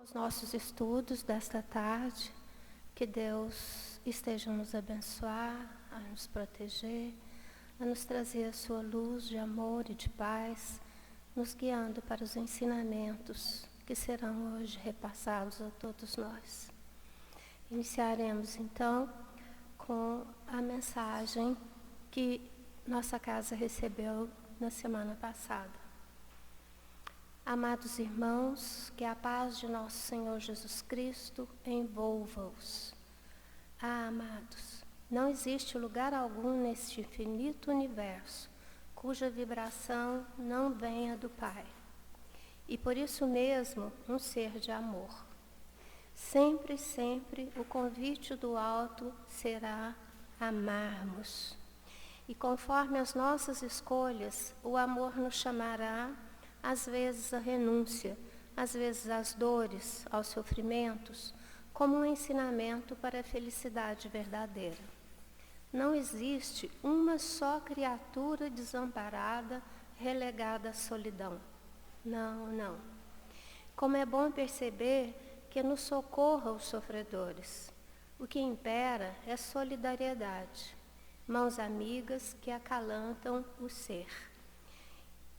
os nossos estudos desta tarde, que Deus esteja a nos abençoar, a nos proteger, a nos trazer a sua luz de amor e de paz, nos guiando para os ensinamentos que serão hoje repassados a todos nós. Iniciaremos então com a mensagem que nossa casa recebeu na semana passada. Amados irmãos, que a paz de nosso Senhor Jesus Cristo envolva-os. Amados, não existe lugar algum neste infinito universo cuja vibração não venha do Pai. E por isso mesmo, um ser de amor. Sempre, sempre, o convite do alto será amarmos. E conforme as nossas escolhas, o amor nos chamará, às vezes à renúncia, às vezes às dores, aos sofrimentos, como um ensinamento para a felicidade verdadeira. Não existe uma só criatura desamparada, relegada à solidão. Não, não. Como é bom perceber que nos socorra os sofredores. O que impera é solidariedade, mãos amigas que acalantam o ser.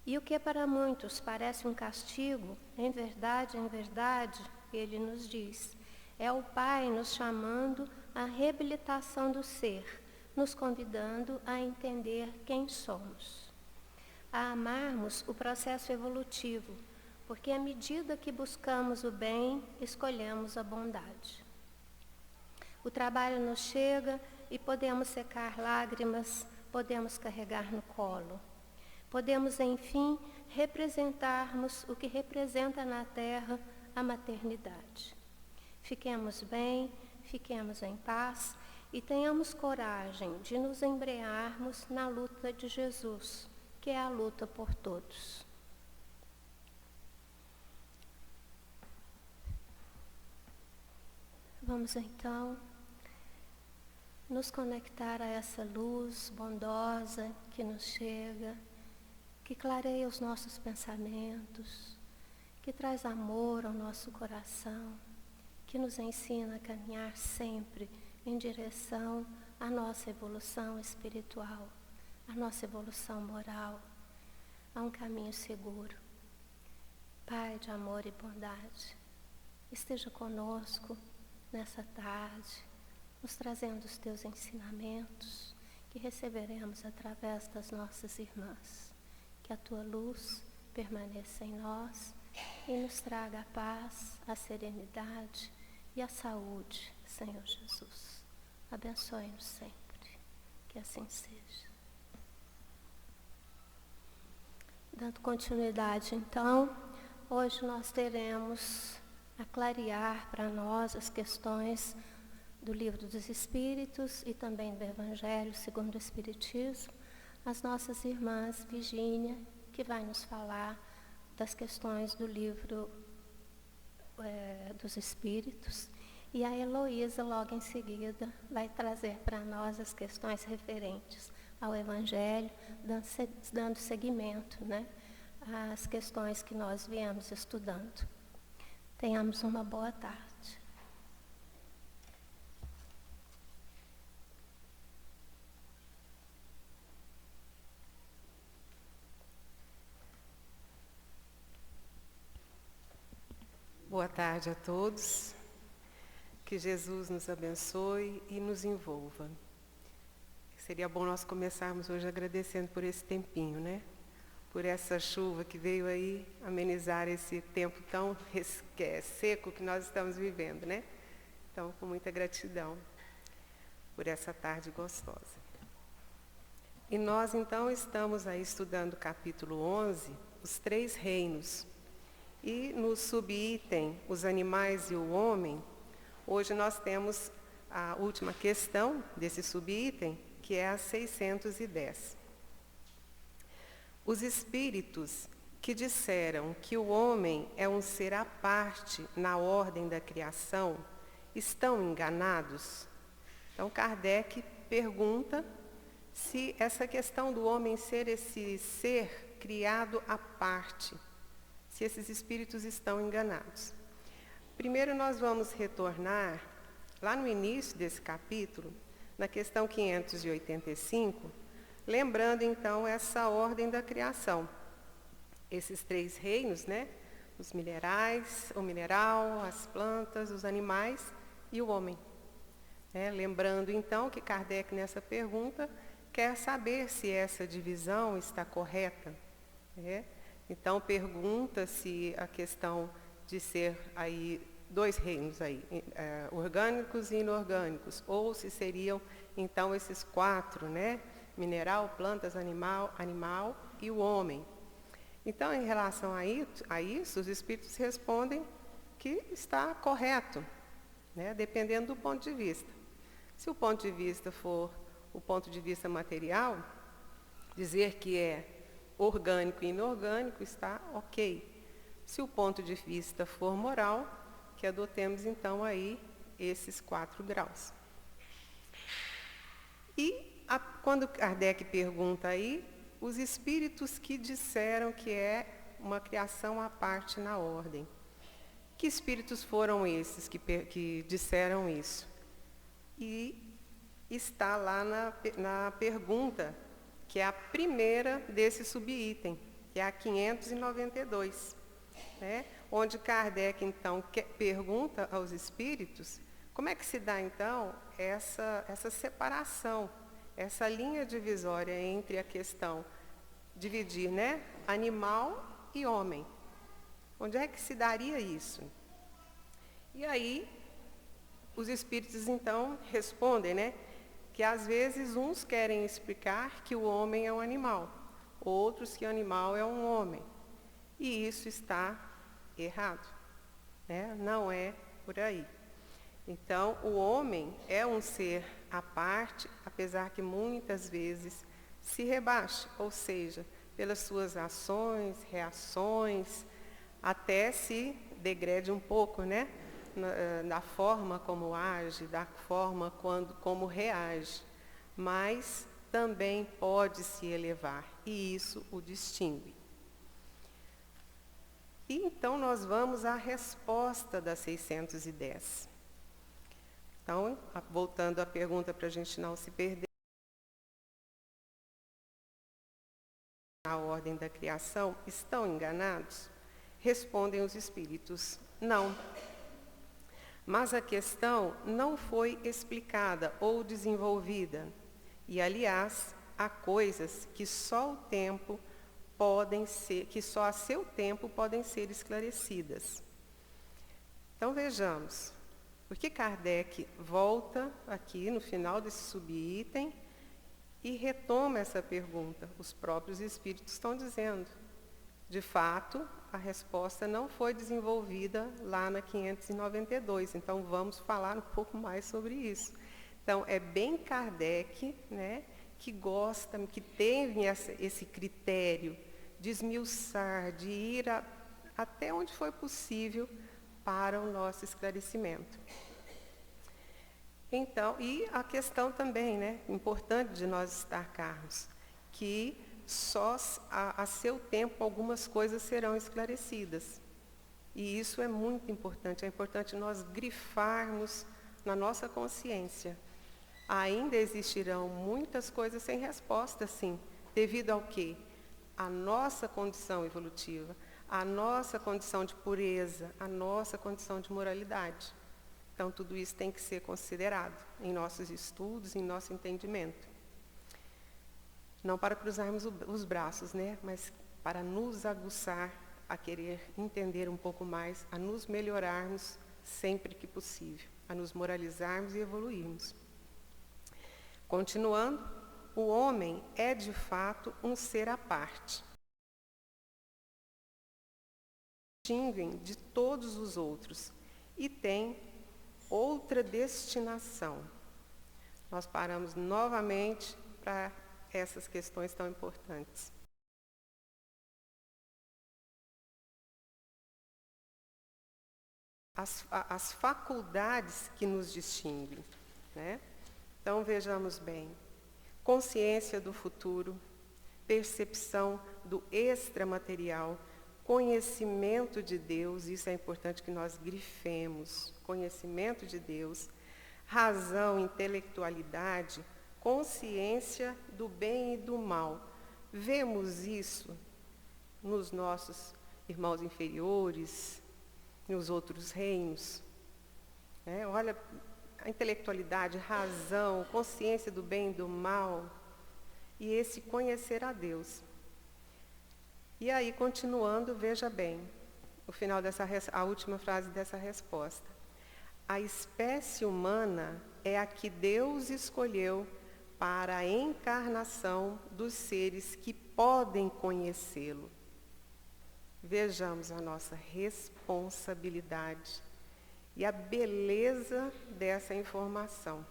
E o que para muitos parece um castigo, em verdade, ele nos diz, é o Pai nos chamando à reabilitação do ser, nos convidando a entender quem somos. A amarmos o processo evolutivo, porque à medida que buscamos o bem, escolhemos a bondade. O trabalho nos chega e podemos secar lágrimas, podemos carregar no colo. Podemos, enfim, representarmos o que representa na Terra a maternidade. Fiquemos bem, fiquemos em paz e tenhamos coragem de nos embrearmos na luta de Jesus, que é a luta por todos. Vamos então nos conectar a essa luz bondosa que nos chega, que clareia os nossos pensamentos, que traz amor ao nosso coração, que nos ensina a caminhar sempre em direção à nossa evolução espiritual, à nossa evolução moral, a um caminho seguro. Pai de amor e bondade, esteja conosco nessa tarde, nos trazendo os teus ensinamentos que receberemos através das nossas irmãs. Que a tua luz permaneça em nós e nos traga a paz, a serenidade e a saúde, Senhor Jesus. Abençoe-nos sempre, que assim seja. Dando continuidade, então, hoje nós teremos a clarear para nós as questões do Livro dos Espíritos e também do Evangelho segundo o Espiritismo, as nossas irmãs Virgínia, que vai nos falar das questões do Livro dos Espíritos, e a Heloísa, logo em seguida, vai trazer para nós as questões referentes ao Evangelho, dando seguimento, né, às questões que nós viemos estudando. Tenhamos uma boa tarde. Boa tarde a todos. Que Jesus nos abençoe e nos envolva. Seria bom nós começarmos hoje agradecendo por esse tempinho, né? Por essa chuva que veio aí amenizar esse tempo tão seco que nós estamos vivendo, né? Então, com muita gratidão por essa tarde gostosa. E nós, então, estamos aí estudando o capítulo 11, os 3 reinos. E no subitem, os animais e o homem, hoje nós temos a última questão desse subitem, que é a 610. Os espíritos que disseram que o homem é um ser à parte na ordem da criação, estão enganados? Então Kardec pergunta se essa questão do homem ser esse ser criado à parte, se esses espíritos estão enganados. Primeiro nós vamos retornar, lá no início desse capítulo, na questão 585, lembrando então essa ordem da criação. Esses 3 reinos, né? Os minerais, o mineral, as plantas, os animais e o homem. Lembrando então que Kardec nessa pergunta quer saber se essa divisão está correta. Então pergunta se a questão de ser aí 2 reinos aí, orgânicos e inorgânicos, ou se seriam então esses 4, né? Mineral, plantas, animal e o homem. Então, em relação a isso, os espíritos respondem que está correto, né? Dependendo do ponto de vista. Se o ponto de vista for o ponto de vista material, dizer que é orgânico e inorgânico está ok. Se o ponto de vista for moral, que adotemos então aí esses 4 graus. E quando Kardec pergunta aí, os espíritos que disseram que é uma criação à parte na ordem. Que espíritos foram esses que disseram isso? E está lá na pergunta, que é a primeira desse subitem, que é a 592, né? Onde Kardec, então, pergunta aos espíritos como é que se dá, então, essa separação, essa linha divisória entre a questão, dividir, né? Animal e homem. Onde é que se daria isso? E aí, os espíritos, então, respondem, né? Que às vezes uns querem explicar que o homem é um animal, outros que o animal é um homem. E isso está errado, né? Não é por aí. Então, o homem é um ser à parte, apesar que muitas vezes se rebaixa, ou seja, pelas suas ações, reações, até se degrede um pouco, né? Da forma como age, da forma como reage, mas também pode se elevar, e isso o distingue. E então nós vamos à resposta da 610. Então, voltando à pergunta para a gente não se perder, na ordem da criação, estão enganados? Respondem os espíritos, não. Mas a questão não foi explicada ou desenvolvida. E, aliás, há coisas que só a seu tempo podem ser esclarecidas. Então vejamos, por que Kardec volta aqui no final desse subitem e retoma essa pergunta? Os próprios espíritos estão dizendo. De fato, a resposta não foi desenvolvida lá na 592, então vamos falar um pouco mais sobre isso. Então, é bem Kardec, né, que gosta, que tem esse critério de esmiuçar, de ir até onde foi possível para o nosso esclarecimento. Então, e a questão também, né, importante de nós destacarmos, que só a seu tempo algumas coisas serão esclarecidas. E isso é muito importante, é importante nós grifarmos na nossa consciência. Ainda existirão muitas coisas sem resposta, sim, devido ao quê? A nossa condição evolutiva, a nossa condição de pureza, a nossa condição de moralidade. Então, tudo isso tem que ser considerado em nossos estudos, em nosso entendimento. Não para cruzarmos os braços, né? Mas para nos aguçar a querer entender um pouco mais, a nos melhorarmos sempre que possível, a nos moralizarmos e evoluirmos. Continuando, o homem é de fato um ser à parte. Distinguem de todos os outros e tem outra destinação. Nós paramos novamente para essas questões tão importantes. As faculdades que nos distinguem, né? Então, vejamos bem. Consciência do futuro, percepção do extramaterial, conhecimento de Deus, isso é importante que nós grifemos, conhecimento de Deus, razão, intelectualidade, consciência do bem e do mal. Vemos isso nos nossos irmãos inferiores, nos outros reinos. Olha, a intelectualidade, razão, consciência do bem e do mal, e esse conhecer a Deus. E aí, continuando, veja bem, o final a última frase dessa resposta. A espécie humana é a que Deus escolheu para a encarnação dos seres que podem conhecê-lo. Vejamos a nossa responsabilidade e a beleza dessa informação.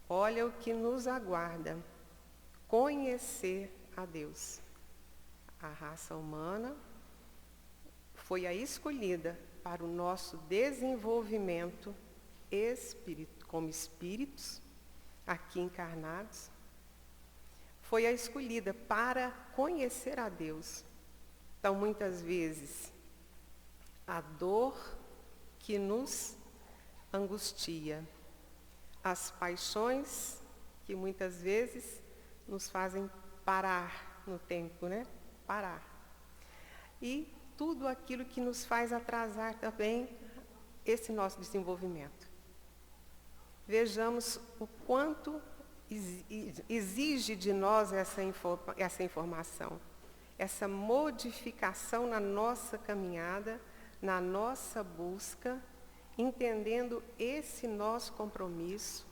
Olha o que nos aguarda: conhecer a Deus. A raça humana foi a escolhida para o nosso desenvolvimento como espíritos aqui encarnados. Foi a escolhida para conhecer a Deus. Então, muitas vezes, a dor que nos angustia, as paixões que muitas vezes nos fazem parar no tempo, Parar. E tudo aquilo que nos faz atrasar também esse nosso desenvolvimento. Vejamos o quanto exige de nós essa informação, essa modificação na nossa caminhada, na nossa busca, entendendo esse nosso compromisso,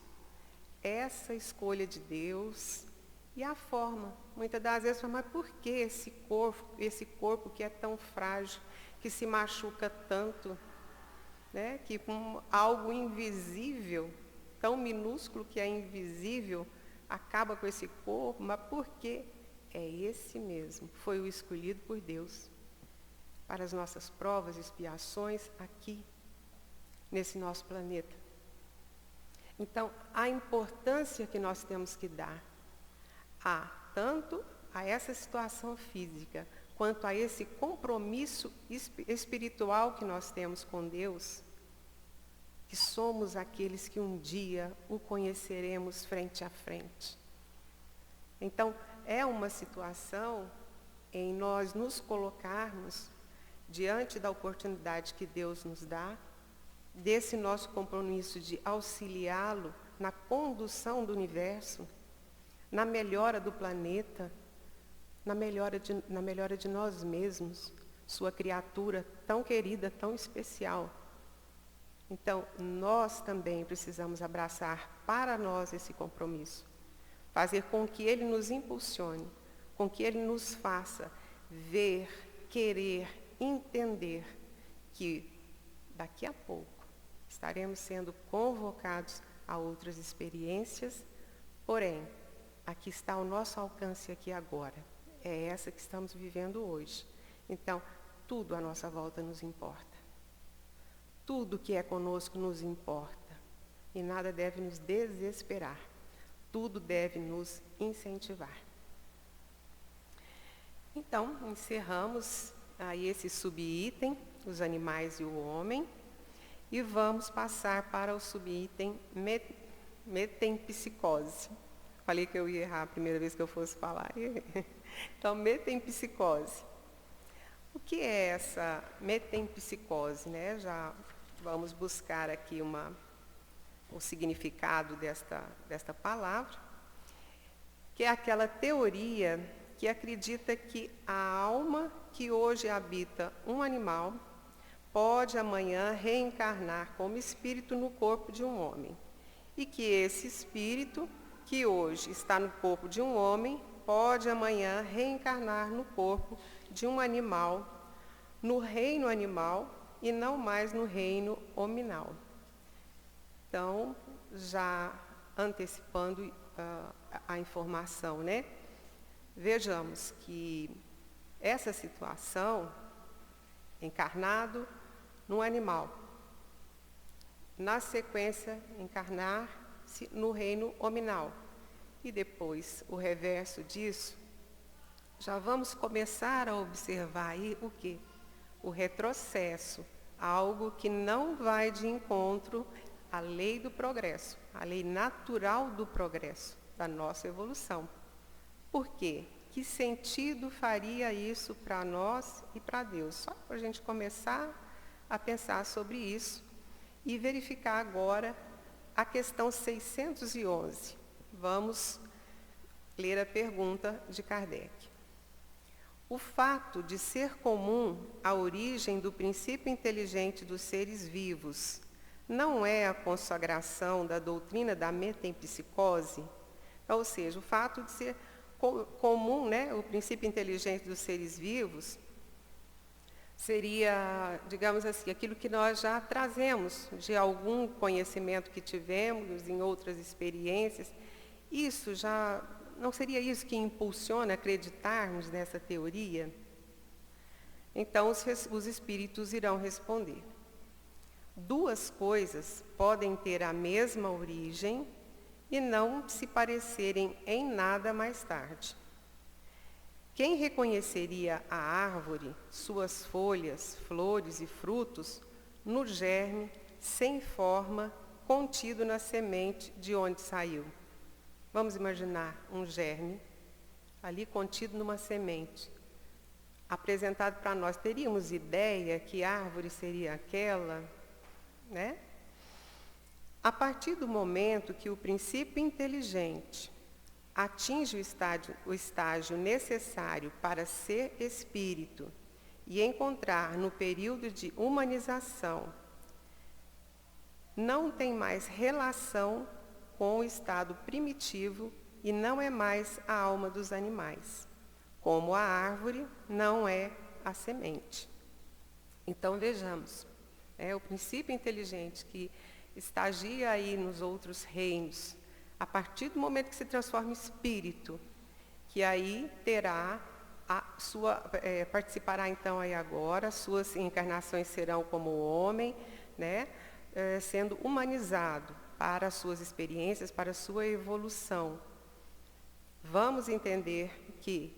essa escolha de Deus e a forma. Muitas das vezes, mas por que esse corpo que é tão frágil, que se machuca tanto, que com algo invisível, tão minúsculo que é invisível, acaba com esse corpo, mas por quê? É esse mesmo, foi o escolhido por Deus para as nossas provas e expiações aqui, nesse nosso planeta. Então, a importância que nós temos que dar tanto a essa situação física, quanto a esse compromisso espiritual que nós temos com Deus, que somos aqueles que um dia o conheceremos frente a frente. Então, é uma situação em nós nos colocarmos diante da oportunidade que Deus nos dá, desse nosso compromisso de auxiliá-lo na condução do universo, na melhora do planeta, na melhora de nós mesmos, sua criatura tão querida, tão especial. Então, nós também precisamos abraçar para nós esse compromisso, fazer com que ele nos impulsione, com que ele nos faça ver, querer, entender que daqui a pouco estaremos sendo convocados a outras experiências, porém, aqui está o nosso alcance aqui agora. É essa que estamos vivendo hoje. Então, tudo à nossa volta nos importa. Tudo que é conosco nos importa. E nada deve nos desesperar. Tudo deve nos incentivar. Então, encerramos aí esse subitem, os animais e o homem, e vamos passar para o subitem metempsicose. Falei que eu ia errar a primeira vez que eu fosse falar. Então, metempsicose. O que é essa metempsicose, Já vamos buscar aqui o significado desta palavra, que é aquela teoria que acredita que a alma que hoje habita um animal pode amanhã reencarnar como espírito no corpo de um homem. E que esse espírito que hoje está no corpo de um homem, pode amanhã reencarnar no corpo de um animal, no reino animal e não mais no reino hominal. Então, já antecipando a informação, Vejamos que essa situação, encarnado num animal, na sequência, encarnar-se no reino hominal. E depois, o reverso disso, já vamos começar a observar aí o quê? O retrocesso, algo que não vai de encontro à lei do progresso, à lei natural do progresso, da nossa evolução. Por quê? Que sentido faria isso para nós e para Deus? Só para a gente começar a pensar sobre isso e verificar agora a questão 611. Vamos ler a pergunta de Kardec. O fato de ser comum a origem do princípio inteligente dos seres vivos não é a consagração da doutrina da metempsicose? Ou seja, o fato de ser comum, né, o princípio inteligente dos seres vivos, seria, digamos assim, aquilo que nós já trazemos de algum conhecimento que tivemos em outras experiências. Isso já não seria isso que impulsiona acreditarmos nessa teoria? Então, os espíritos irão responder. Duas coisas podem ter a mesma origem e não se parecerem em nada mais tarde. Quem reconheceria a árvore, suas folhas, flores e frutos, no germe, sem forma, contido na semente de onde saiu? Vamos imaginar um germe, ali contido numa semente, apresentado para nós. Teríamos ideia que árvore seria aquela, né? A partir do momento que o princípio inteligente atinge o estágio necessário para ser espírito e encontrar no período de humanização, não tem mais relação com o estado primitivo e não é mais a alma dos animais, como a árvore não é a semente. Então vejamos, o princípio inteligente que estagia aí nos outros reinos, a partir do momento que se transforma em espírito, que aí terá a sua, participará então aí agora, suas encarnações serão como homem, né, sendo humanizado para as suas experiências, para a sua evolução. Vamos entender que,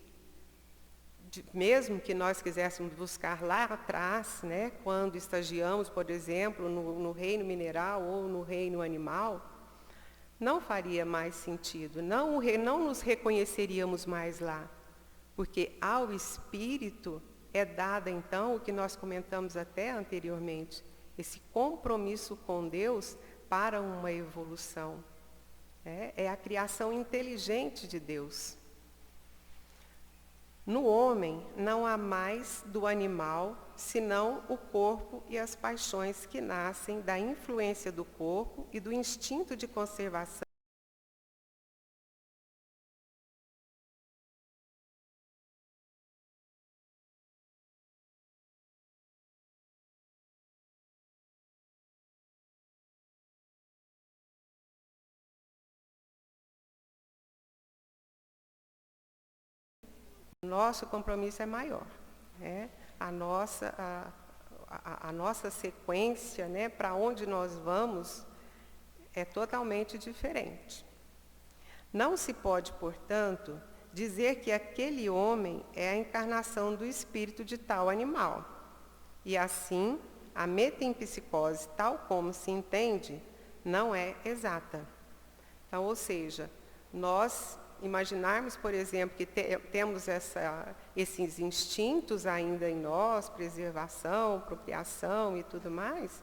mesmo que nós quiséssemos buscar lá atrás, né, quando estagiamos, por exemplo, no reino mineral ou no reino animal, não faria mais sentido, não nos reconheceríamos mais lá, porque ao espírito é dada então o que nós comentamos até anteriormente, esse compromisso com Deus para uma evolução. É a criação inteligente de Deus. No homem não há mais do animal, senão o corpo e as paixões que nascem da influência do corpo e do instinto de conservação. Nosso compromisso é maior, né? A nossa sequência, né, para onde nós vamos, é totalmente diferente. Não se pode, portanto, dizer que aquele homem é a encarnação do espírito de tal animal. E assim, a metempsicose, tal como se entende, não é exata. Então, ou seja, nós imaginarmos, por exemplo, que temos esses instintos ainda em nós, preservação, procriação e tudo mais,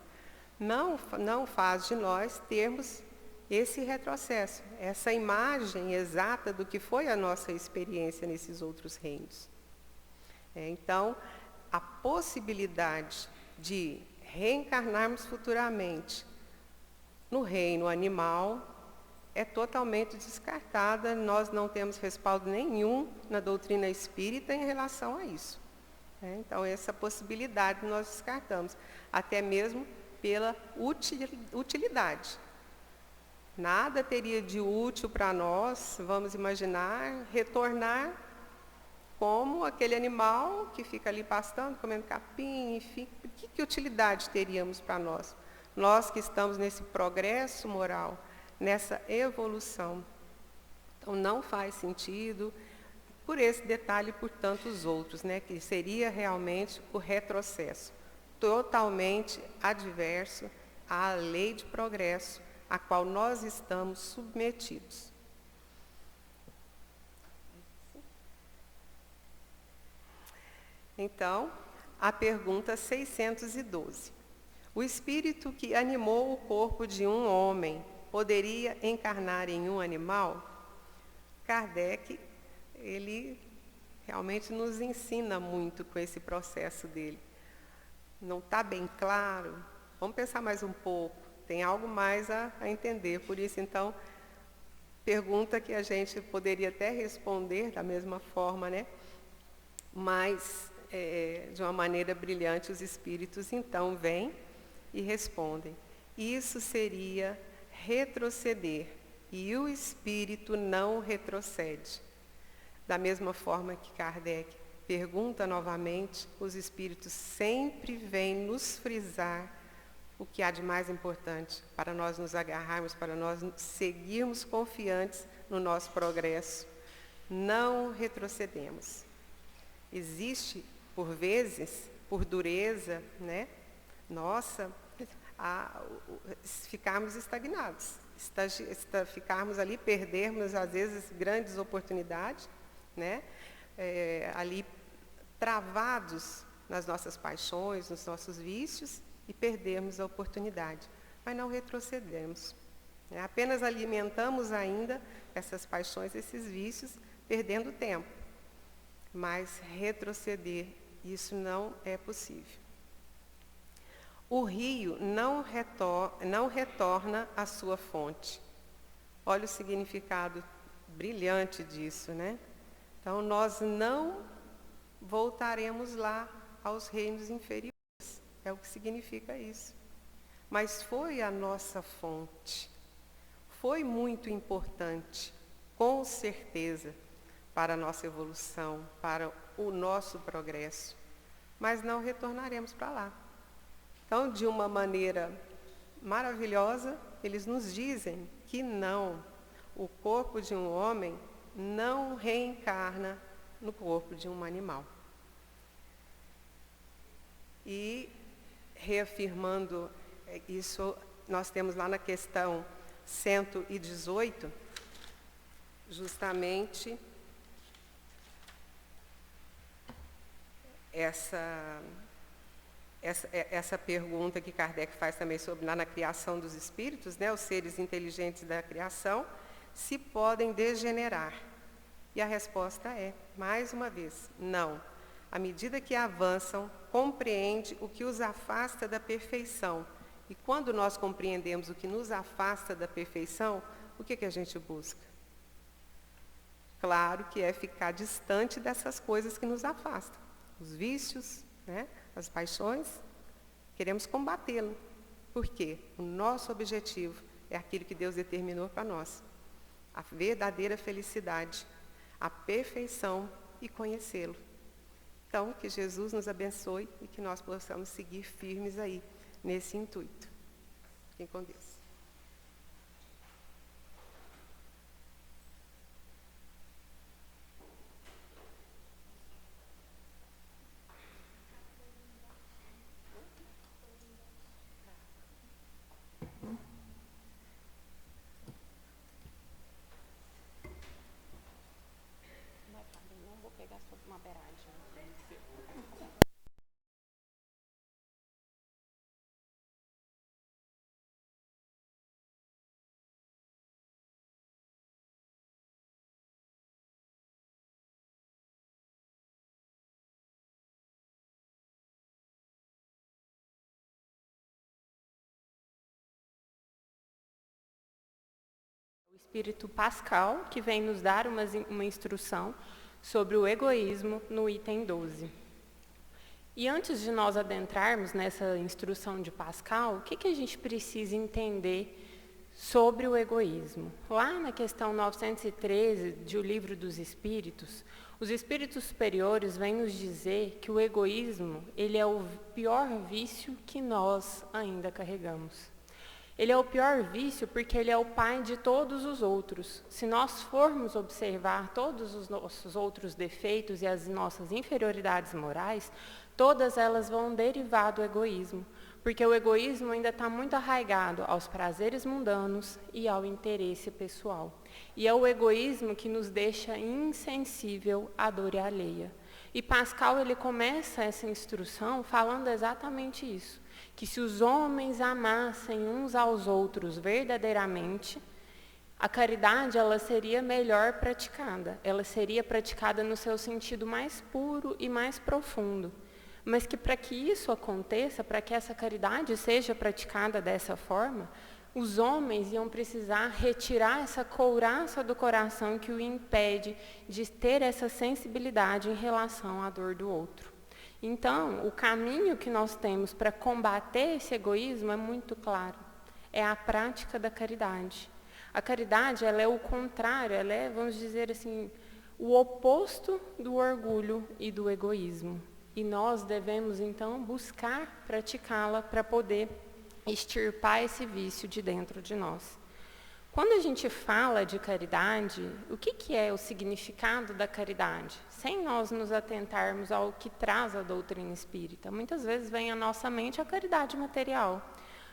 não faz de nós termos esse retrocesso, essa imagem exata do que foi a nossa experiência nesses outros reinos. Então, a possibilidade de reencarnarmos futuramente no reino animal é totalmente descartada, nós não temos respaldo nenhum na doutrina espírita em relação a isso. Então, essa possibilidade nós descartamos, até mesmo pela utilidade. Nada teria de útil para nós, vamos imaginar, retornar como aquele animal que fica ali pastando, comendo capim, enfim. Que utilidade teríamos para nós? Nós que estamos nesse progresso moral, nessa evolução. Então, não faz sentido por esse detalhe e por tantos outros, né, que seria realmente o retrocesso, totalmente adverso à lei de progresso a qual nós estamos submetidos. Então, a pergunta 612. O espírito que animou o corpo de um homem poderia encarnar em um animal? Kardec, ele realmente nos ensina muito com esse processo dele. Não está bem claro? Vamos pensar mais um pouco. Tem algo mais a entender. Por isso, então, pergunta que a gente poderia até responder da mesma forma, né? Mas, de uma maneira brilhante, os espíritos, então, vêm e respondem. Isso seria retroceder. E o espírito não retrocede. Da mesma forma que Kardec pergunta novamente, os espíritos sempre vêm nos frisar o que há de mais importante para nós nos agarrarmos, para nós seguirmos confiantes no nosso progresso. Não retrocedemos. Existe, por vezes, por dureza, né, nossa, ficarmos estagnados, ficarmos ali, perdermos, às vezes, grandes oportunidades, né, ali travados nas nossas paixões, nos nossos vícios, e perdermos a oportunidade. Mas não retrocedemos. Né? Apenas alimentamos ainda essas paixões, esses vícios, perdendo tempo. Mas retroceder, isso não é possível. O rio não retorna à sua fonte. Olha o significado brilhante disso, né? Então, nós não voltaremos lá aos reinos inferiores. É o que significa isso. Mas foi a nossa fonte. Foi muito importante, com certeza, para a nossa evolução, para o nosso progresso. Mas não retornaremos para lá. Então, de uma maneira maravilhosa, eles nos dizem que não. O corpo de um homem não reencarna no corpo de um animal. E, reafirmando isso, nós temos lá na questão 118, justamente essa pergunta que Kardec faz também sobre lá na criação dos espíritos, né, os seres inteligentes da criação, se podem degenerar. E a resposta é, mais uma vez, não. À medida que avançam, compreende o que os afasta da perfeição. E quando nós compreendemos o que nos afasta da perfeição, o que a gente busca? Claro que é ficar distante dessas coisas que nos afastam. Os vícios, né? As paixões, queremos combatê-lo. Por quê? O nosso objetivo é aquilo que Deus determinou para nós. A verdadeira felicidade, a perfeição e conhecê-lo. Então, que Jesus nos abençoe e que nós possamos seguir firmes aí, nesse intuito. Fiquem com Deus. Não vou pegar só uma beiragem. O Espírito Pascal, que vem nos dar uma instrução sobre o egoísmo no item 12. E antes de nós adentrarmos nessa instrução de Pascal, o que a gente precisa entender sobre o egoísmo? Lá na questão 913 de O Livro dos Espíritos, os espíritos superiores vêm nos dizer que o egoísmo ele é o pior vício que nós ainda carregamos. Ele é o pior vício porque ele é o pai de todos os outros. Se nós formos observar todos os nossos outros defeitos e as nossas inferioridades morais, todas elas vão derivar do egoísmo, porque o egoísmo ainda está muito arraigado aos prazeres mundanos e ao interesse pessoal. E é o egoísmo que nos deixa insensível à dor alheia. E Pascal, ele começa essa instrução falando exatamente isso, que se os homens amassem uns aos outros verdadeiramente, a caridade ela seria melhor praticada, ela seria praticada no seu sentido mais puro e mais profundo. Mas que para que isso aconteça, para que essa caridade seja praticada dessa forma, os homens iam precisar retirar essa couraça do coração que o impede de ter essa sensibilidade em relação à dor do outro. Então, o caminho que nós temos para combater esse egoísmo é muito claro. É a prática da caridade. A caridade, ela é o contrário, ela é, vamos dizer assim, o oposto do orgulho e do egoísmo. E nós devemos, então, buscar praticá-la para poder extirpar esse vício de dentro de nós. Quando a gente fala de caridade, o que é o significado da caridade? Sem nós nos atentarmos ao que traz a doutrina espírita. Muitas vezes vem à nossa mente a caridade material.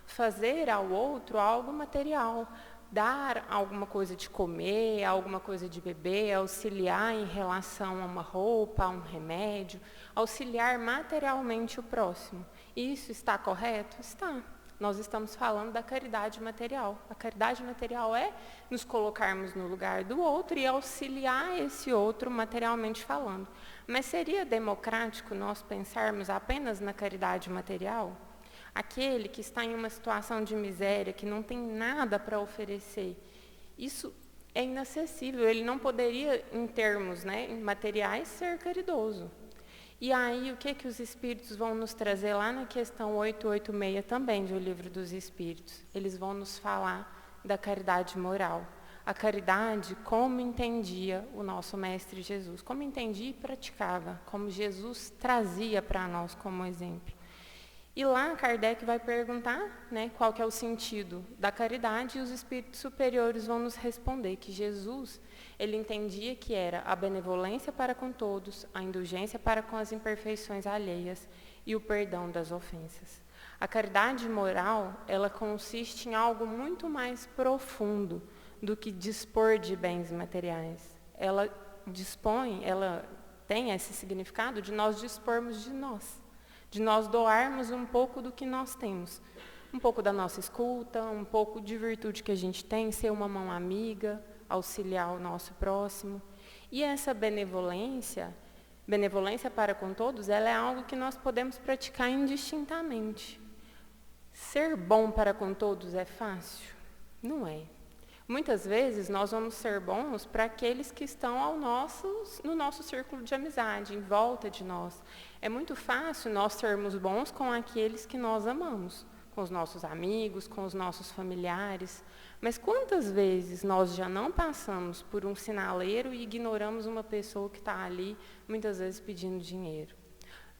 Fazer ao outro algo material. Dar alguma coisa de comer, alguma coisa de beber, auxiliar em relação a uma roupa, a um remédio, auxiliar materialmente o próximo. Isso está correto? Está. Nós estamos falando da caridade material. A caridade material é nos colocarmos no lugar do outro e auxiliar esse outro materialmente falando. Mas seria democrático nós pensarmos apenas na caridade material? Aquele que está em uma situação de miséria, que não tem nada para oferecer, isso é inacessível. Ele não poderia, em termos materiais, ser caridoso. E aí, o que os Espíritos vão nos trazer lá na questão 886 também do Livro dos Espíritos? Eles vão nos falar da caridade moral. A caridade como entendia o nosso Mestre Jesus, como entendia e praticava, como Jesus trazia para nós como exemplo. E lá Kardec vai perguntar qual que é o sentido da caridade, e os Espíritos superiores vão nos responder que Jesus, ele entendia que era a benevolência para com todos, a indulgência para com as imperfeições alheias e o perdão das ofensas. A caridade moral, ela consiste em algo muito mais profundo do que dispor de bens materiais. Ela tem esse significado de nós dispormos de nós doarmos um pouco do que nós temos. Um pouco da nossa escuta, um pouco de virtude que a gente tem, ser uma mão amiga, auxiliar o nosso próximo. E essa benevolência para com todos, ela é algo que nós podemos praticar indistintamente. Ser bom para com todos é fácil? Não é. Muitas vezes nós vamos ser bons para aqueles que estão no nosso círculo de amizade, em volta de nós. É muito fácil nós sermos bons com aqueles que nós amamos, com os nossos amigos, com os nossos familiares. Mas quantas vezes nós já não passamos por um sinaleiro e ignoramos uma pessoa que está ali, muitas vezes pedindo dinheiro?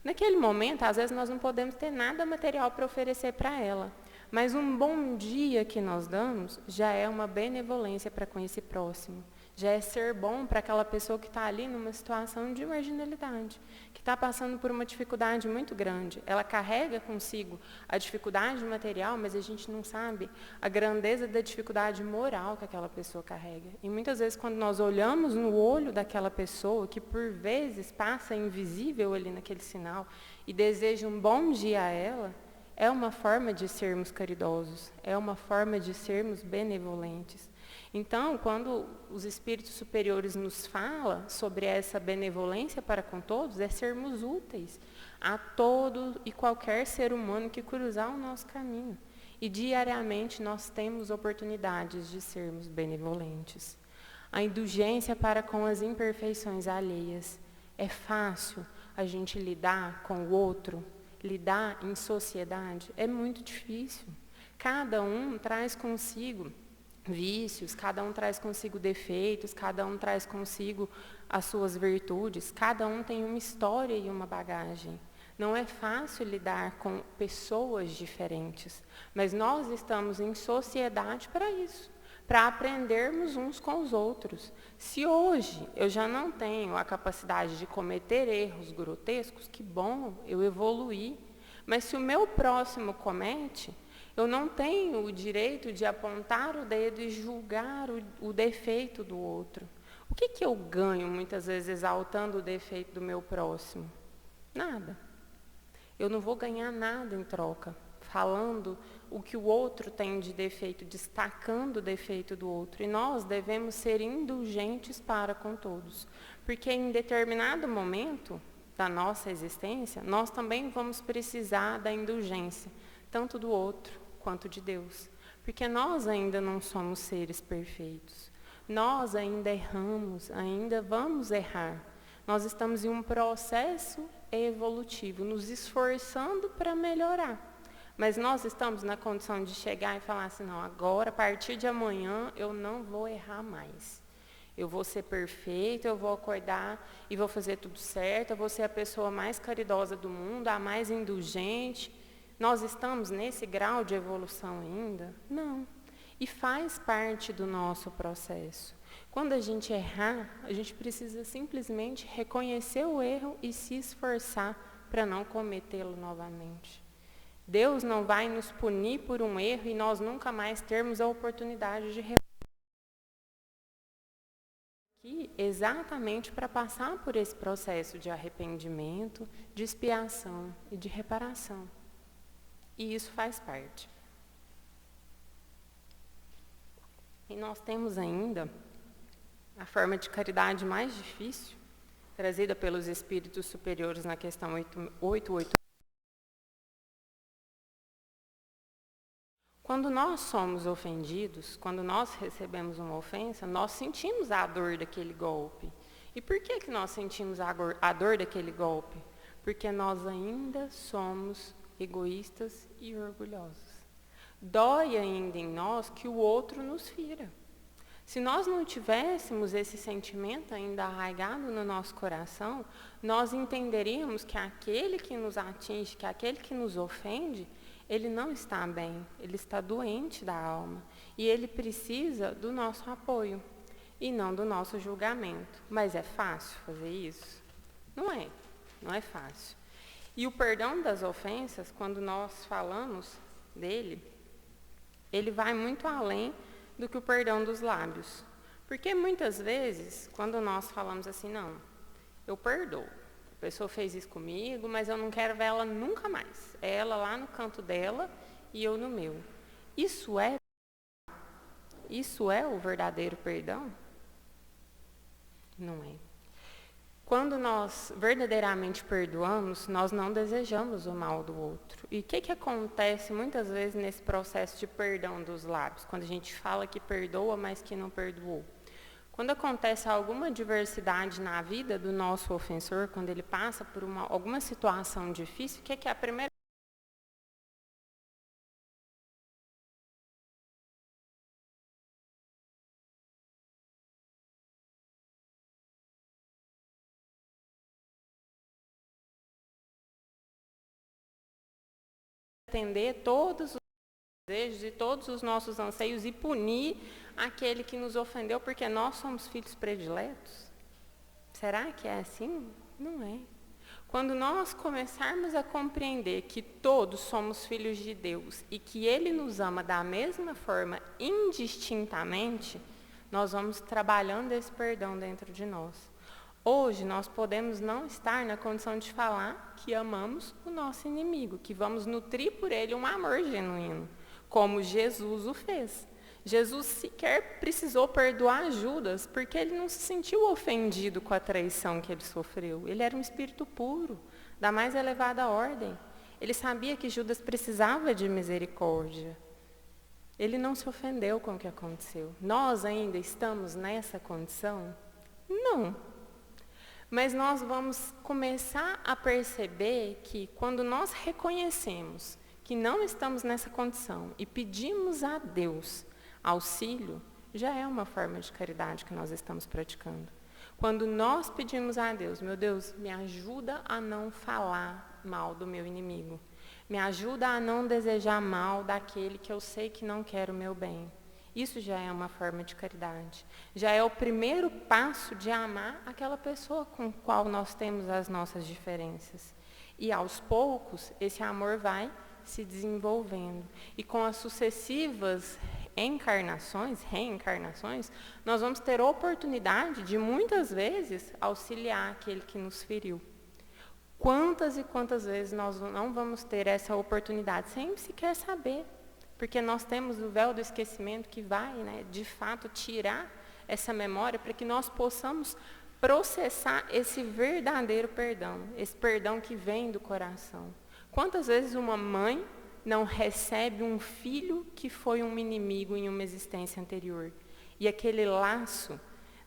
Naquele momento, às vezes nós não podemos ter nada material para oferecer para ela. Mas um bom dia que nós damos já é uma benevolência para com esse próximo. Já é ser bom para aquela pessoa que está ali numa situação de marginalidade, que está passando por uma dificuldade muito grande. Ela carrega consigo a dificuldade material, mas a gente não sabe a grandeza da dificuldade moral que aquela pessoa carrega. E muitas vezes, quando nós olhamos no olho daquela pessoa, que por vezes passa invisível ali naquele sinal, e deseja um bom dia a ela, é uma forma de sermos caridosos, é uma forma de sermos benevolentes. Então, quando os Espíritos superiores nos falam sobre essa benevolência para com todos, é sermos úteis a todo e qualquer ser humano que cruzar o nosso caminho. E diariamente nós temos oportunidades de sermos benevolentes. A indulgência para com as imperfeições alheias. É fácil a gente lidar com o outro? Lidar em sociedade é muito difícil. Cada um traz consigo vícios, cada um traz consigo defeitos, cada um traz consigo as suas virtudes, cada um tem uma história e uma bagagem. Não é fácil lidar com pessoas diferentes, mas nós estamos em sociedade para isso, para aprendermos uns com os outros. Se hoje eu já não tenho a capacidade de cometer erros grotescos, que bom, eu evoluí. Mas se o meu próximo comete, eu não tenho o direito de apontar o dedo e julgar o defeito do outro. O que eu ganho, muitas vezes, exaltando o defeito do meu próximo? Nada. Eu não vou ganhar nada em troca, falando o que o outro tem de defeito, destacando o defeito do outro. E nós devemos ser indulgentes para com todos. Porque em determinado momento da nossa existência, nós também vamos precisar da indulgência, tanto do outro quanto de Deus. Porque nós ainda não somos seres perfeitos. Nós ainda erramos, ainda vamos errar. Nós estamos em um processo evolutivo, nos esforçando para melhorar. Mas nós estamos na condição de chegar e falar assim, não, agora, a partir de amanhã, eu não vou errar mais. Eu vou ser perfeito, eu vou acordar e vou fazer tudo certo, eu vou ser a pessoa mais caridosa do mundo, a mais indulgente. Nós estamos nesse grau de evolução ainda? Não. E faz parte do nosso processo. Quando a gente errar, a gente precisa simplesmente reconhecer o erro e se esforçar para não cometê-lo novamente. Deus não vai nos punir por um erro e nós nunca mais termos a oportunidade de reparar. Exatamente para passar por esse processo de arrependimento, de expiação e de reparação. E isso faz parte. E nós temos ainda a forma de caridade mais difícil, trazida pelos espíritos superiores na questão 888. Quando nós somos ofendidos, quando nós recebemos uma ofensa, nós sentimos a dor daquele golpe. E por que nós sentimos a dor daquele golpe? Porque nós ainda somos egoístas e orgulhosos. Dói ainda em nós que o outro nos fira. Se nós não tivéssemos esse sentimento ainda arraigado no nosso coração, nós entenderíamos que aquele que nos atinge, que aquele que nos ofende, ele não está bem, ele está doente da alma. E ele precisa do nosso apoio e não do nosso julgamento. Mas é fácil fazer isso? Não é fácil. E o perdão das ofensas, quando nós falamos dele, ele vai muito além do que o perdão dos lábios. Porque muitas vezes, quando nós falamos assim, não, eu perdoo. A pessoa fez isso comigo, mas eu não quero ver ela nunca mais. É ela lá no canto dela e eu no meu. Isso é o verdadeiro perdão? Não é. Quando nós verdadeiramente perdoamos, nós não desejamos o mal do outro. E o que acontece muitas vezes nesse processo de perdão dos lábios? Quando a gente fala que perdoa, mas que não perdoou. Quando acontece alguma adversidade na vida do nosso ofensor, quando ele passa por alguma situação difícil, o que é a primeira atender todos os desejos e todos os nossos anseios e punir aquele que nos ofendeu, porque nós somos filhos prediletos? Será que é assim? Não é. Quando nós começarmos a compreender que todos somos filhos de Deus e que Ele nos ama da mesma forma, indistintamente, nós vamos trabalhando esse perdão dentro de nós. Hoje nós podemos não estar na condição de falar que amamos o nosso inimigo, que vamos nutrir por ele um amor genuíno, como Jesus o fez. Jesus sequer precisou perdoar Judas, porque ele não se sentiu ofendido com a traição que ele sofreu. Ele era um espírito puro, da mais elevada ordem. Ele sabia que Judas precisava de misericórdia. Ele não se ofendeu com o que aconteceu. Nós ainda estamos nessa condição? Não. Mas nós vamos começar a perceber que quando nós reconhecemos que não estamos nessa condição e pedimos a Deus auxílio, já é uma forma de caridade que nós estamos praticando. Quando nós pedimos a Deus, meu Deus, me ajuda a não falar mal do meu inimigo. Me ajuda a não desejar mal daquele que eu sei que não quer o meu bem. Isso já é uma forma de caridade. Já é o primeiro passo de amar aquela pessoa com a qual nós temos as nossas diferenças. E aos poucos, esse amor vai se desenvolvendo. E com as sucessivas reencarnações, nós vamos ter a oportunidade de, muitas vezes, auxiliar aquele que nos feriu. Quantas e quantas vezes nós não vamos ter essa oportunidade, sem sequer saber? Porque nós temos o véu do esquecimento que vai, de fato, tirar essa memória para que nós possamos processar esse verdadeiro perdão, esse perdão que vem do coração. Quantas vezes uma mãe não recebe um filho que foi um inimigo em uma existência anterior? E aquele laço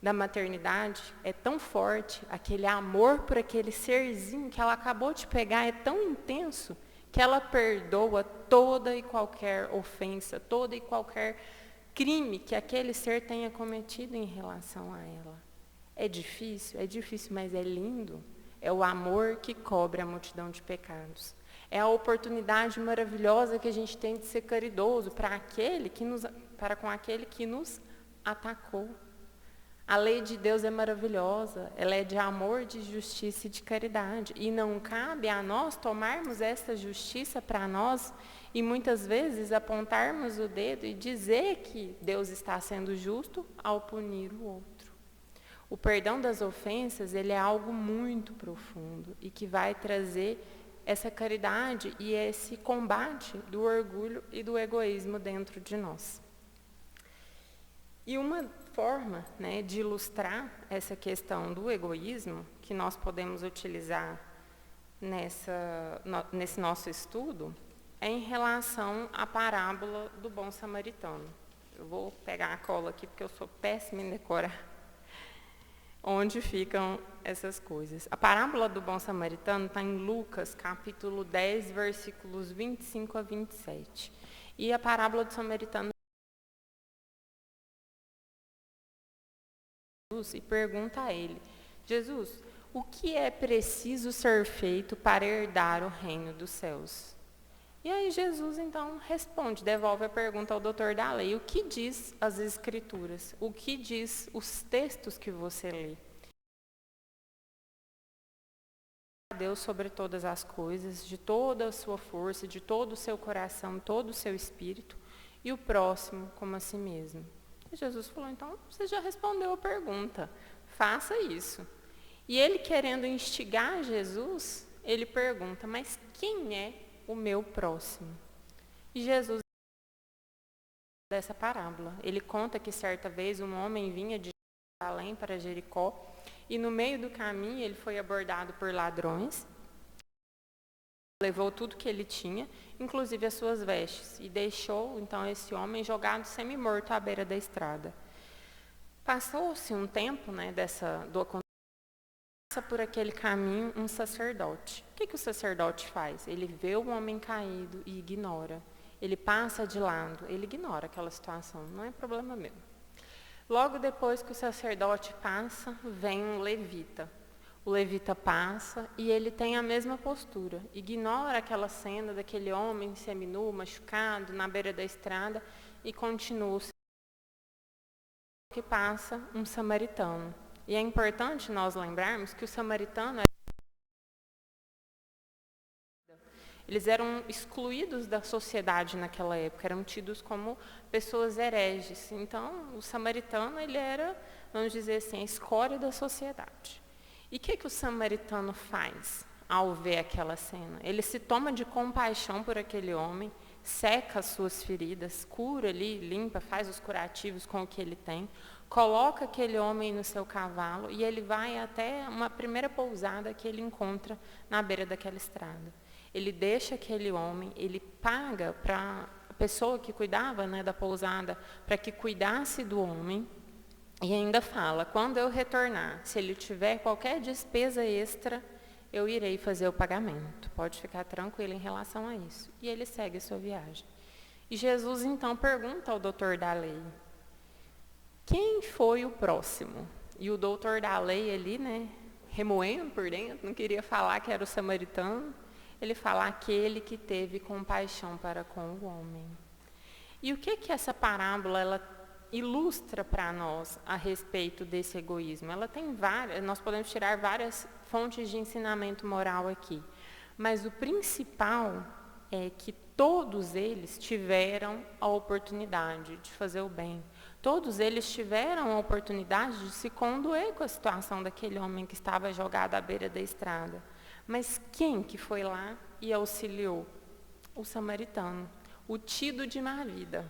da maternidade é tão forte, aquele amor por aquele serzinho que ela acabou de pegar é tão intenso, que ela perdoa toda e qualquer ofensa, todo e qualquer crime que aquele ser tenha cometido em relação a ela. É difícil, mas é lindo. É o amor que cobre a multidão de pecados. É a oportunidade maravilhosa que a gente tem de ser caridoso para com aquele que nos atacou. A lei de Deus é maravilhosa, ela é de amor, de justiça e de caridade. E não cabe a nós tomarmos essa justiça para nós e muitas vezes apontarmos o dedo e dizer que Deus está sendo justo ao punir o outro. O perdão das ofensas, ele é algo muito profundo e que vai trazer essa caridade e esse combate do orgulho e do egoísmo dentro de nós. E uma forma, de ilustrar essa questão do egoísmo, que nós podemos utilizar nesse nosso estudo, é em relação à parábola do bom samaritano. Eu vou pegar a cola aqui, porque eu sou péssima em decorar onde ficam essas coisas. A parábola do bom samaritano está em Lucas, capítulo 10, versículos 25 a 27. E a parábola do samaritano e pergunta a ele: Jesus, o que é preciso ser feito para herdar o reino dos céus? E aí Jesus então responde, devolve a pergunta ao doutor da lei: o que diz as escrituras? O que diz os textos que você lê? Deus sobre todas as coisas, de toda a sua força, de todo o seu coração, todo o seu espírito, e o próximo como a si mesmo. E Jesus falou: então você já respondeu a pergunta, faça isso. E ele, querendo instigar Jesus, ele pergunta: mas quem é o meu próximo? E Jesus, dessa parábola, ele conta que certa vez um homem vinha de Jerusalém para Jericó, e no meio do caminho ele foi abordado por ladrões, levou tudo que ele tinha, inclusive as suas vestes, e deixou então esse homem jogado semi-morto à beira da estrada. Passou-se um tempo, do acontecimento, passa por aquele caminho um sacerdote. O que o sacerdote faz? Ele vê o homem caído e ignora. Ele passa de lado, ele ignora aquela situação, não é problema meu. Logo depois que o sacerdote passa, vem um levita. O levita passa e ele tem a mesma postura. Ignora aquela cena daquele homem seminu, machucado, na beira da estrada e continua. Que passa um samaritano. E é importante nós lembrarmos que o samaritano eles eram excluídos da sociedade naquela época, eram tidos como pessoas hereges. Então, o samaritano, ele era, vamos dizer assim, a escória da sociedade. E o que o samaritano faz ao ver aquela cena? Ele se toma de compaixão por aquele homem, seca as suas feridas, cura ali, limpa, faz os curativos com o que ele tem, coloca aquele homem no seu cavalo e ele vai até uma primeira pousada que ele encontra na beira daquela estrada. Ele deixa aquele homem, ele paga para a pessoa que cuidava da pousada, para que cuidasse do homem, e ainda fala: quando eu retornar, se ele tiver qualquer despesa extra, eu irei fazer o pagamento. Pode ficar tranquilo em relação a isso. E ele segue a sua viagem. E Jesus então pergunta ao doutor da lei: quem foi o próximo? E o doutor da lei ali, remoendo por dentro, não queria falar que era o samaritano. ele fala aquele que teve compaixão para com o homem. E o que essa parábola ela ilustra para nós a respeito desse egoísmo? Ela tem várias, nós podemos tirar várias fontes de ensinamento moral aqui, mas o principal é que todos eles tiveram a oportunidade de fazer o bem. Todos eles tiveram a oportunidade de se condoer com a situação daquele homem que estava jogado à beira da estrada. Mas quem que foi lá e auxiliou? O samaritano, o tido de má vida.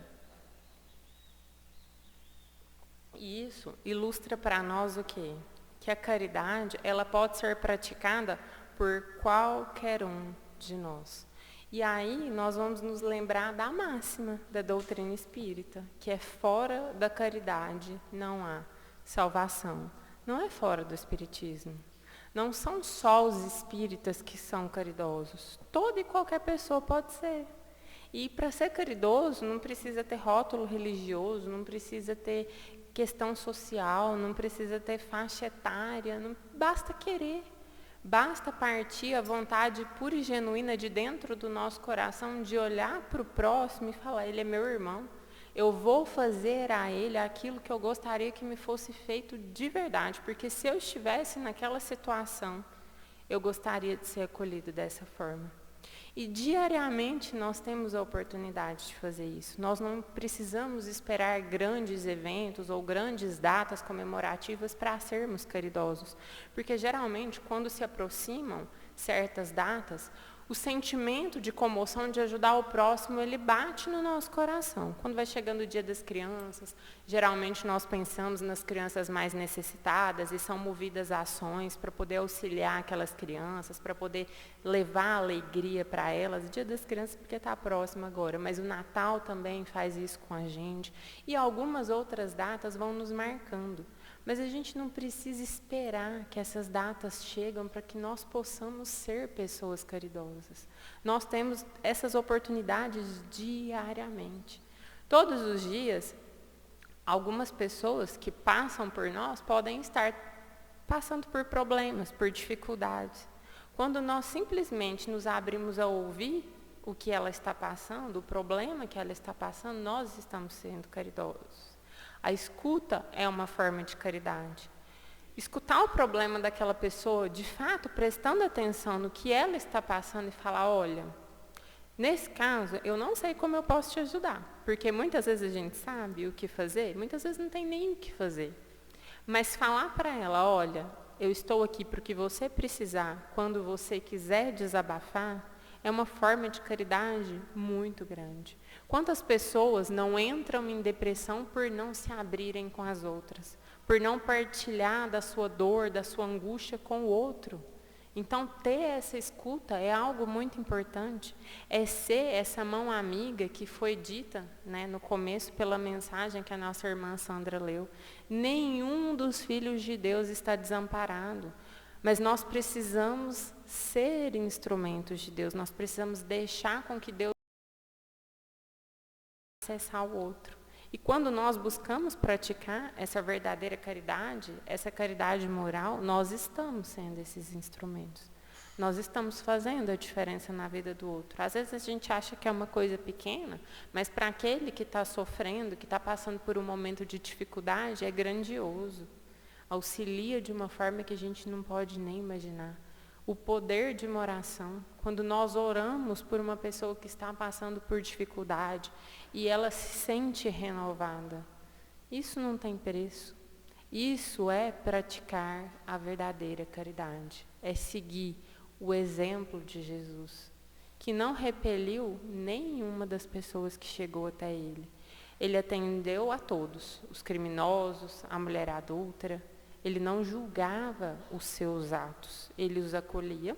E isso ilustra para nós o quê? Que a caridade, ela pode ser praticada por qualquer um de nós. E aí nós vamos nos lembrar da máxima da doutrina espírita, que é fora da caridade não há salvação. Não é fora do espiritismo. Não são só os espíritas que são caridosos. Toda e qualquer pessoa pode ser. E para ser caridoso não precisa ter rótulo religioso, não precisa ter questão social, não precisa ter faixa etária, não, basta querer. Basta partir a vontade pura e genuína de dentro do nosso coração de olhar para o próximo e falar, ele é meu irmão. Eu vou fazer a ele aquilo que eu gostaria que me fosse feito de verdade, porque se eu estivesse naquela situação, eu gostaria de ser acolhido dessa forma. E diariamente nós temos a oportunidade de fazer isso. Nós não precisamos esperar grandes eventos ou grandes datas comemorativas para sermos caridosos. Porque geralmente, quando se aproximam certas datas, o sentimento de comoção de ajudar o próximo, ele bate no nosso coração. Quando vai chegando o dia das crianças, geralmente nós pensamos nas crianças mais necessitadas e são movidas a ações para poder auxiliar aquelas crianças, para poder levar alegria para elas. O dia das crianças porque está próximo agora, mas o Natal também faz isso com a gente. E algumas outras datas vão nos marcando. Mas a gente não precisa esperar que essas datas cheguem para que nós possamos ser pessoas caridosas. Nós temos essas oportunidades diariamente. Todos os dias, algumas pessoas que passam por nós podem estar passando por problemas, por dificuldades. Quando nós simplesmente nos abrimos a ouvir o que ela está passando, o problema que ela está passando, nós estamos sendo caridosos. A escuta é uma forma de caridade. Escutar o problema daquela pessoa, de fato, prestando atenção no que ela está passando e falar, olha, nesse caso, eu não sei como eu posso te ajudar. Porque muitas vezes a gente sabe o que fazer, muitas vezes não tem nem o que fazer. Mas falar para ela, olha, eu estou aqui para o que você precisar, quando você quiser desabafar, é uma forma de caridade muito grande. Quantas pessoas não entram em depressão por não se abrirem com as outras, por não partilhar da sua dor, da sua angústia com o outro? Então, ter essa escuta é algo muito importante, é ser essa mão amiga que foi dita, né, no começo pela mensagem que a nossa irmã Sandra leu. Nenhum dos filhos de Deus está desamparado, mas nós precisamos ser instrumentos de Deus, nós precisamos deixar com que Deus acessar o outro. E quando nós buscamos praticar essa verdadeira caridade, essa caridade moral, nós estamos sendo esses instrumentos. Nós estamos fazendo a diferença na vida do outro. Às vezes a gente acha que é uma coisa pequena, mas para aquele que está sofrendo, que está passando por um momento de dificuldade, é grandioso. Auxilia de uma forma que a gente não pode nem imaginar. O poder de uma oração, quando nós oramos por uma pessoa que está passando por dificuldade e ela se sente renovada, isso não tem preço. Isso é praticar a verdadeira caridade, é seguir o exemplo de Jesus, que não repeliu nenhuma das pessoas que chegou até ele. Ele atendeu a todos, os criminosos, a mulher adúltera. Ele não julgava os seus atos, ele os acolhia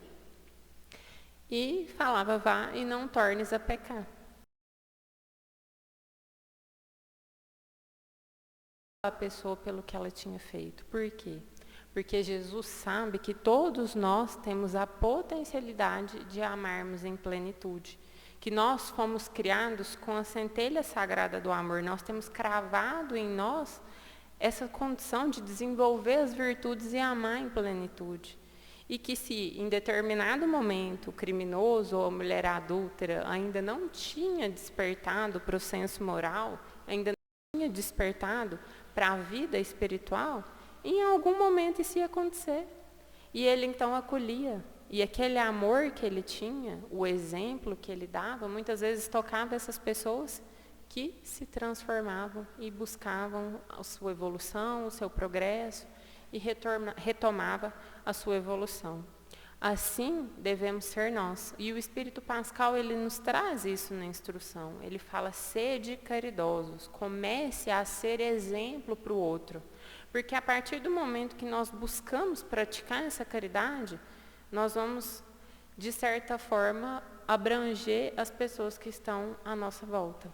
e falava, vá e não tornes a pecar. A pessoa pelo que ela tinha feito. Por quê? Porque Jesus sabe que todos nós temos a potencialidade de amarmos em plenitude. Que nós fomos criados com a centelha sagrada do amor. Nós temos cravado em nós essa condição de desenvolver as virtudes e amar em plenitude. E que se em determinado momento o criminoso ou a mulher adúltera ainda não tinha despertado para o senso moral, ainda não tinha despertado para a vida espiritual, em algum momento isso ia acontecer. E ele então acolhia. E aquele amor que ele tinha, o exemplo que ele dava, muitas vezes tocava essas pessoas que se transformavam e buscavam a sua evolução, o seu progresso, e retomava a sua evolução. Assim devemos ser nós. E o Espírito Pascal, ele nos traz isso na instrução. Ele fala, sede caridosos, comece a ser exemplo para o outro. Porque a partir do momento que nós buscamos praticar essa caridade, nós vamos, de certa forma, abranger as pessoas que estão à nossa volta.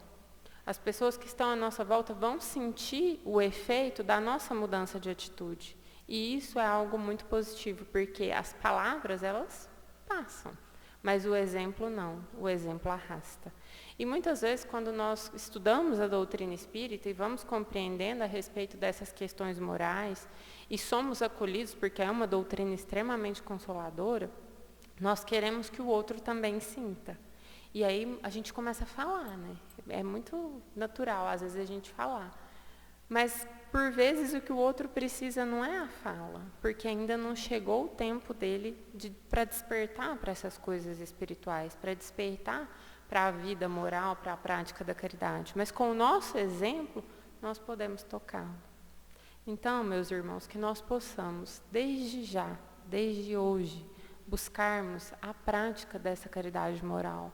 As pessoas que estão à nossa volta vão sentir o efeito da nossa mudança de atitude. E isso é algo muito positivo, porque as palavras, elas passam, mas o exemplo não, o exemplo arrasta. E muitas vezes, quando nós estudamos a doutrina espírita e vamos compreendendo a respeito dessas questões morais, e somos acolhidos, porque é uma doutrina extremamente consoladora, nós queremos que o outro também sinta. E aí a gente começa a falar, né? É muito natural, às vezes, a gente falar. Mas, por vezes, o que o outro precisa não é a fala, porque ainda não chegou o tempo dele para despertar para essas coisas espirituais, para despertar para a vida moral, para a prática da caridade. Mas, com o nosso exemplo, nós podemos tocá-lo. Então, meus irmãos, que nós possamos, desde já, desde hoje, buscarmos a prática dessa caridade moral,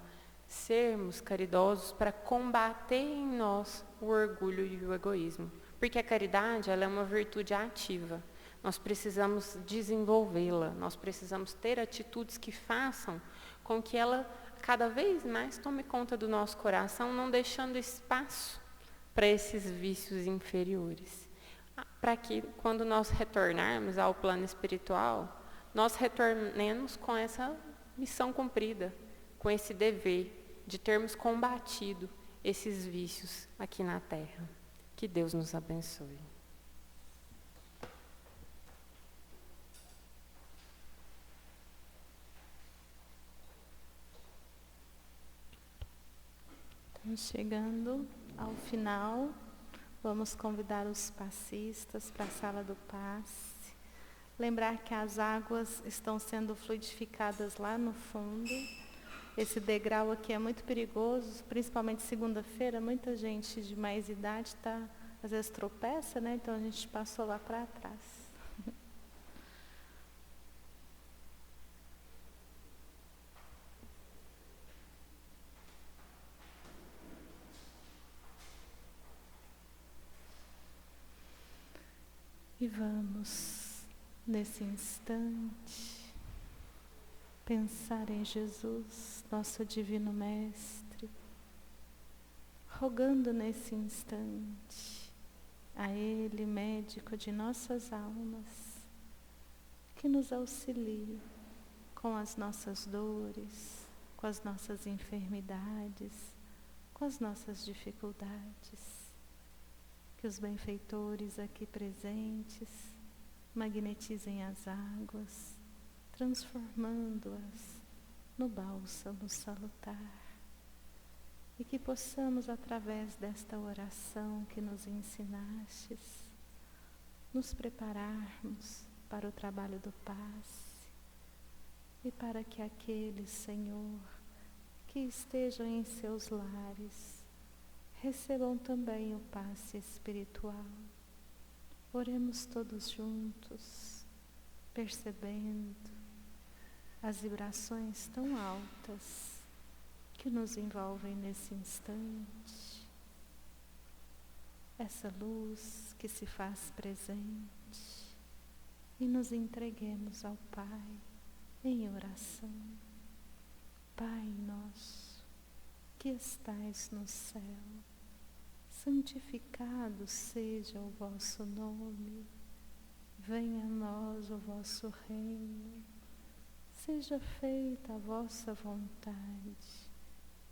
sermos caridosos para combater em nós o orgulho e o egoísmo. Porque a caridade, ela é uma virtude ativa. Nós precisamos desenvolvê-la, nós precisamos ter atitudes que façam com que ela cada vez mais tome conta do nosso coração, não deixando espaço para esses vícios inferiores. Para que, quando nós retornarmos ao plano espiritual, nós retornemos com essa missão cumprida, com esse dever de termos combatido esses vícios aqui na Terra. Que Deus nos abençoe. Estamos chegando ao final. Vamos convidar os passistas para a sala do passe. Lembrar que as águas estão sendo fluidificadas lá no fundo. Esse degrau aqui é muito perigoso, principalmente segunda-feira. Muita gente de mais idade às vezes tropeça, né? Então a gente passou lá para trás. E vamos, nesse instante, pensar em Jesus, nosso Divino Mestre, rogando nesse instante a Ele, médico de nossas almas, que nos auxilie com as nossas dores, com as nossas enfermidades, com as nossas dificuldades. Que os benfeitores aqui presentes magnetizem as águas, transformando-as no bálsamo salutar. E que possamos, através desta oração que nos ensinastes, nos prepararmos para o trabalho do passe e para que aqueles, Senhor, que estejam em seus lares, recebam também o passe espiritual. Oremos todos juntos, percebendo as vibrações tão altas que nos envolvem nesse instante. Essa luz que se faz presente e nos entreguemos ao Pai em oração. Pai nosso, que estais no céu, santificado seja o vosso nome, venha a nós o vosso reino, seja feita a vossa vontade,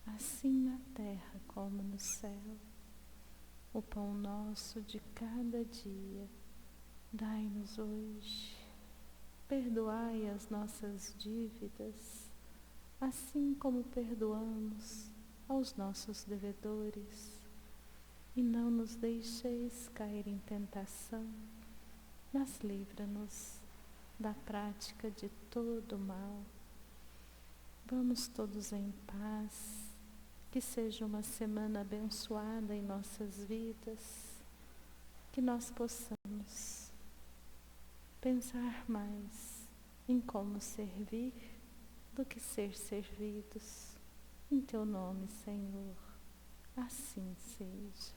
assim na terra como no céu. O pão nosso de cada dia, dai-nos hoje, perdoai as nossas dívidas, assim como perdoamos aos nossos devedores. E não nos deixeis cair em tentação, mas livra-nos da prática de todo mal. Vamos todos em paz, que seja uma semana abençoada em nossas vidas, que nós possamos pensar mais em como servir do que ser servidos. Em Teu nome, Senhor, assim seja.